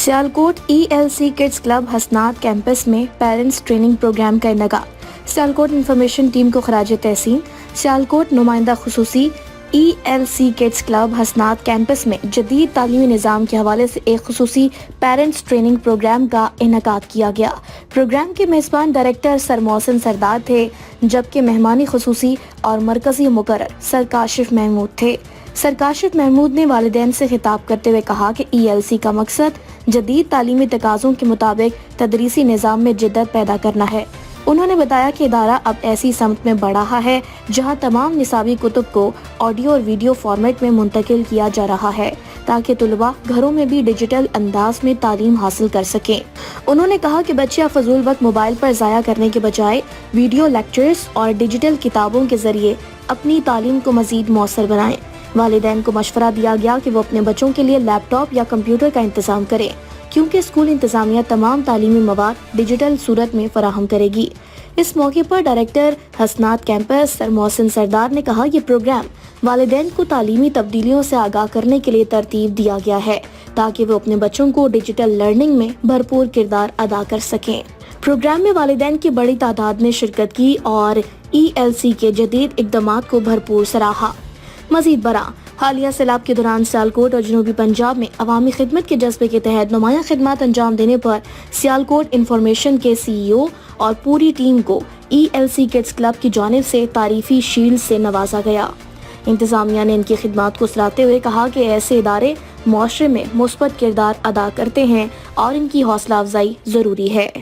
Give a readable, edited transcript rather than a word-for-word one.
Sialkot ELC kids club हसनात campus में parents training programme का इनेकाद। Sialkot information team को खराज तहसीन। सियालकोट नुमाइंदा खुसूसी ELC किड्स क्लब हसनात कैंपस में जदीद तालीमी निज़ाम के हवाले से एक खुसूसी पेरेंट्स ट्रेनिंग प्रोग्राम का इनेकाद किया गया। प्रोग्राम के मेज़बान डायरेक्टर सर मोहसिन सरदार थे, जबकि मेहमानी खुसूसी और मरकजी मुकर्रर सर काशिफ महमूद थे। सर काशिफ महमूद ने वालिदैन से खिताब करते हुए कहा कि ELC का मकसद जदीद तालीमी तकाज़ों के मुताबिक तदरीसी निज़ाम में जिद्दत पैदा करना है। उन्होंने बताया कि इदारा अब ऐसी समत में बढ़ रहा है जहां तमाम निसाबी कुतुब को ऑडियो और वीडियो फॉर्मेट में मुंतकिल किया जा रहा है ताकि तुलबा घरों में भी डिजिटल अंदाज में तालीम हासिल कर सकें। उन्होंने कहा कि बच्चे फजूल वक्त मोबाइल पर ज़ाया करने के बजाय वीडियो लेक्चर्स और डिजिटल किताबों के जरिए अपनी तालीम को मज़ीद मौसर बनाएं। वालिदैन को मशवरा दिया गया कि वो अपने बच्चों के लिए लैपटॉप या कंप्यूटर का इंतजाम करें, क्योंकि स्कूल इंतजामिया तमाम तालीमी मवाद डिजिटल सूरत में फराहम करेगी। इस मौके पर डायरेक्टर हसनात कैंपस सर मोहसिन सरदार ने कहा कि प्रोग्राम वालिदैन को तालीमी तब्दीलियों से आगाह करने के लिए तरतीब दिया गया है ताकि वो अपने बच्चों को डिजिटल लर्निंग में भरपूर किरदार अदा कर सकें। प्रोग्राम में वालिदैन की बड़ी तादाद ने शिरकत की और ELC के जदीद इक़दामात को भरपूर सराहा। मजीद बरा हालिया सैलाब के दौरान सियालकोट और जनूबी पंजाब में अवामी खिदमत के जज्बे के तहत नुमाया खिदमत अंजाम देने पर सियालकोट इंफॉर्मेशन के CEO और पूरी टीम को ELC किड्स क्लब की जानिब से तारीफी शील्ड से नवाजा गया। इंतजामिया ने इनकी खिदमत को सराहते हुए कहा कि ऐसे इदारे मुआशरे में मुस्बत किरदार अदा करते हैं और इनकी हौसला अफजाई जरूरी है।